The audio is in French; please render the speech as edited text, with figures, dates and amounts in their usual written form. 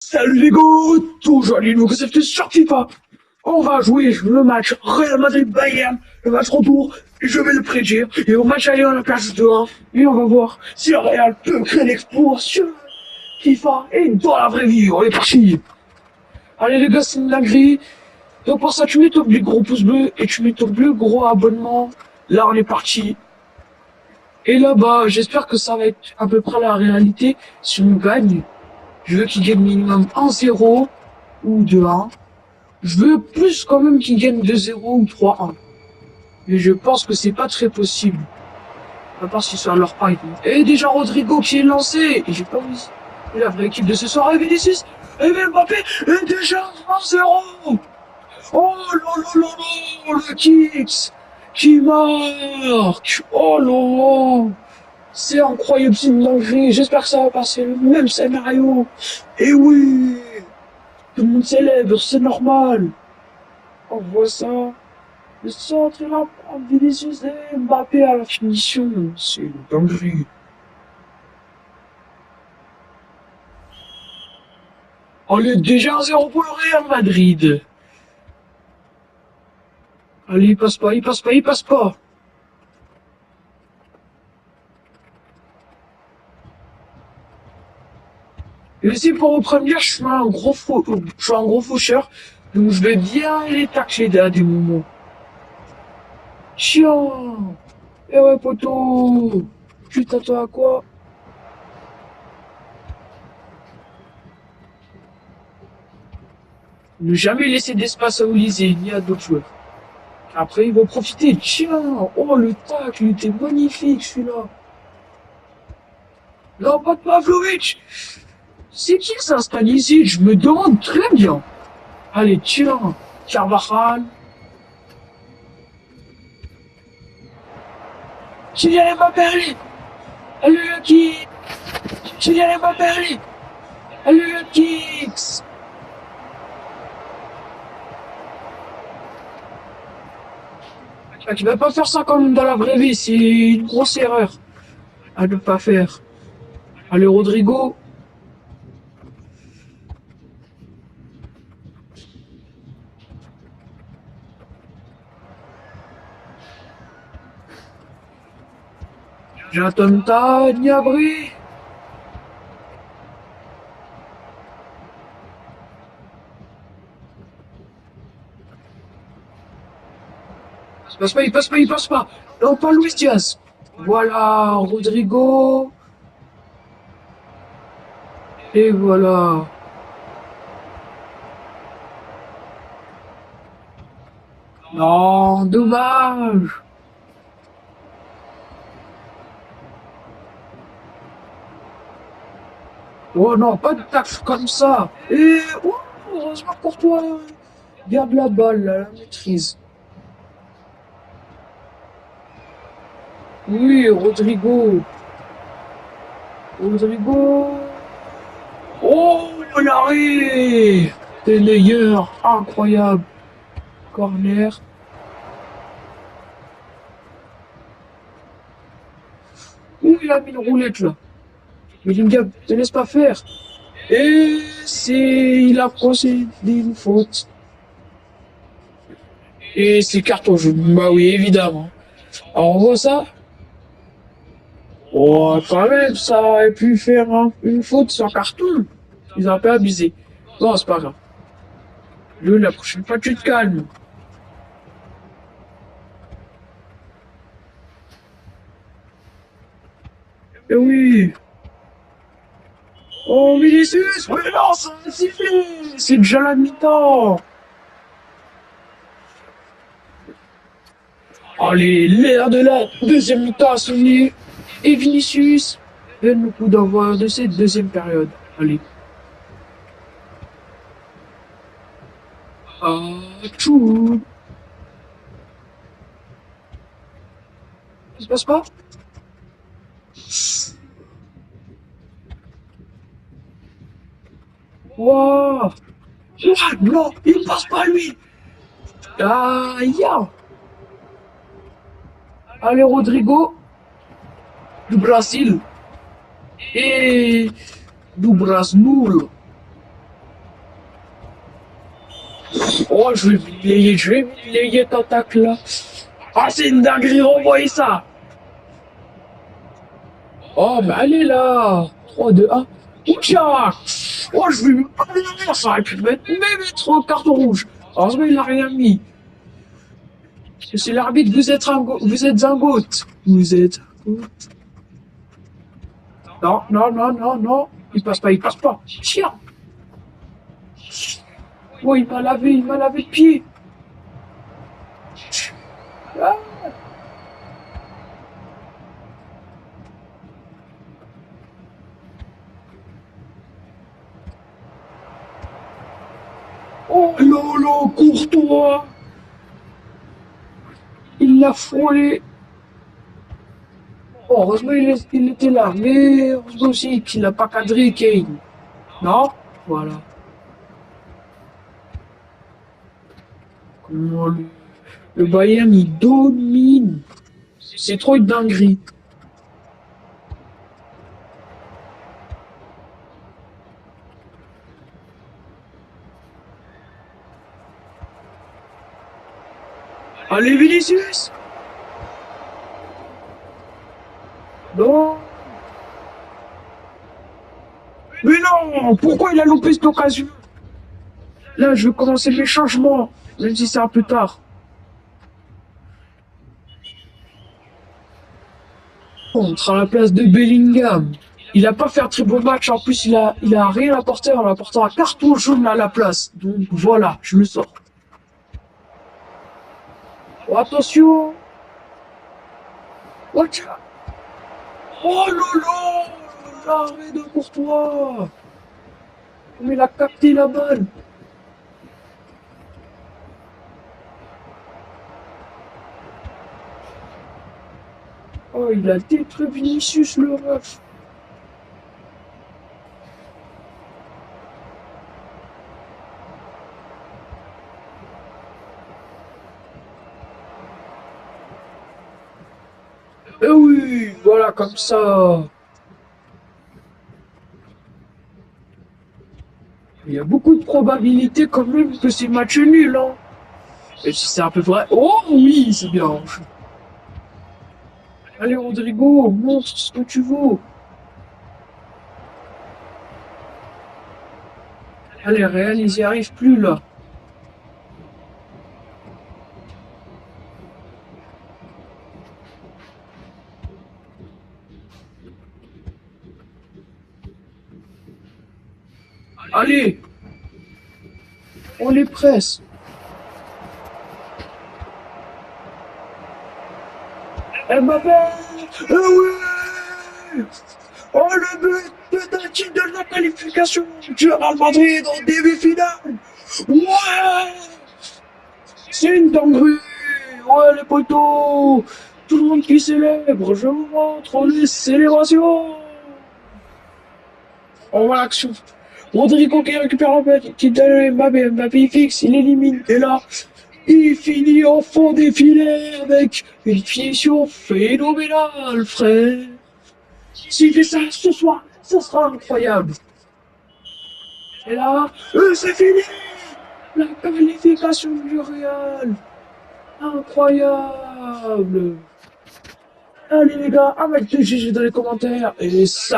Salut les gars, toujours les nouveaux concepts sur FIFA. On va jouer le match Real Madrid-Bayern, le match retour, et je vais le prédire. Et au match aller, on a place de 1. Et on va voir si le Real peut créer l'exploit sur FIFA et dans la vraie vie. On est parti. Allez les gars, c'est une dinguerie. Donc pour ça, tu mets ton plus gros pouce bleu et tu mets ton plus gros abonnement. Là, on est parti. Et là-bas, j'espère que ça va être à peu près la réalité si on gagne. Je veux qu'il gagne minimum 1-0 ou 2-1. Je veux plus quand même qu'il gagne 2-0 ou 3-1. Mais je pense que c'est pas très possible. À part si c'est à leur part. Et déjà Rodrigo qui est lancé. Et j'ai pas vu. Et la vraie équipe de ce soir, et Vinicius, et Mbappé, et déjà 1-0. Oh là là là là, le Kicks qui marque. Oh là là. C'est incroyable, c'est une dinguerie. J'espère que ça va passer le même scénario. Et oui, tout le monde célèbre, c'est normal. On voit ça. Le centre, il a Vinicius et Mbappé à la finition. C'est une dinguerie. Allez, déjà 1-0 pour le Real Madrid. Allez, il passe pas, il passe pas, il passe pas. Et aussi pour au premier, je suis un gros faucheur. Donc je vais bien les tacler à des moments. Chiant. Eh ouais, poteau. Tu t'attends à quoi? Ne jamais laisser d'espace à Olysée ni à d'autres joueurs. Après, ils vont profiter. Tiens, oh, le tacle, il était magnifique, celui-là. Non, pas de Pavlovic. C'est qui s'installe ici? Je me demande très bien. Allez, tiens, Carvajal. Kylian Mbappé, allez. Allez, le kick. Kylian Mbappé, allez. Allez, le kicks. Tu vas pas faire ça comme dans la vraie vie, c'est une grosse erreur à ne pas faire. Allez, Rodrigo. J'attends ta Niabri. Il passe pas, il passe pas, il passe pas. Non, pas Luis Diaz. Voilà, Rodrigo. Et voilà. Non, dommage. Oh non, pas de tacle comme ça. Et oh, heureusement pour toi, garde la balle, là, la maîtrise. Oui, Rodrigo. Rodrigo. Oh, l'arrêt. T'es meilleur. Incroyable. Corner. Ouh, il a mis une roulette, là. Bellingham, te laisse pas faire. Et il a procédé une faute. Et c'est carton jaune. Bah oui, évidemment. Alors, on voit ça. Oh, quand même, ça aurait pu faire une faute sur carton. Ils ont un peu abusé. Bon, c'est pas grave. Lui, la prochaine fois, tu te calmes. Eh oui. Oh, Vinicius, mais non, ça va siffler. C'est déjà la mi-temps. Allez, l'ère de la deuxième mi-temps a sonné. Et Vinicius donne le coup d'envoi de cette deuxième période. Allez. Ah, tchou. Ça se passe pas? Wow. Ah, non, il passe pas lui. Ah, ya. Allez, Rodrigo, du Brésil. Et du Brasnul. Oh, je vais m'humilier ta tacle là. Ah, c'est une dinguerie, renvoyez ça. Oh, mais allez là. 3, 2, 1. Oula. Oh, je vais me parler derrière ça. Et puis mettre un carton rouge. Heureusement, il n'a rien mis. C'est l'arbitre, vous êtes un goût. Vous êtes un goût. Non, non, non, non, non. Il passe pas, il passe pas. Tiens. Oh, il m'a lavé le pied. Ah. Oh, Lolo, Courtois. Il l'a frôlé. Oh, heureusement, il était là. Mais heureusement aussi qu'il n'a pas cadré Kane. Non? Voilà. Comment le Bayern, il domine. C'est trop une dinguerie. Allez, Vinicius! Non! Mais non! Pourquoi il a loupé cette occasion? Là, je vais commencer mes changements, même si c'est un peu tard. Contre à la place de Bellingham. Il a pas fait un très beau match, en plus il a rien apporté en apportant un carton jaune à la place. Donc voilà, je le sors. Oh, attention! Watch out! Oh lolo! L'arrêt de Courtois! Mais il a capté la balle! Oh, il a détruit Vinicius le ref! Eh oui, voilà, comme ça. Il y a beaucoup de probabilités quand même que c'est match nul, hein. Et si c'est un peu vrai. Oh oui, c'est bien. Allez, Rodrigo, montre ce que tu vaux. Allez, Real, ils y arrivent plus là. Allez, on les presse. Mbappé! Eh oui! Oh, le but penalty de la qualification du Real Madrid en demi-finale! Ouais! C'est une dinguerie! Ouais, les poteaux! Tout le monde qui célèbre! Je vous montre les célébrations! On voit l'action. Rodrigo qui récupère la balle, qui donne Mbappé, Mbappé il fixe, il élimine, et là, il finit en fond des filets avec une finition phénoménale, frère. S'il fait ça ce soir, ça sera incroyable. Et là, c'est fini! La qualification du Real! Incroyable! Allez les gars, un match de GG dans les commentaires, et ça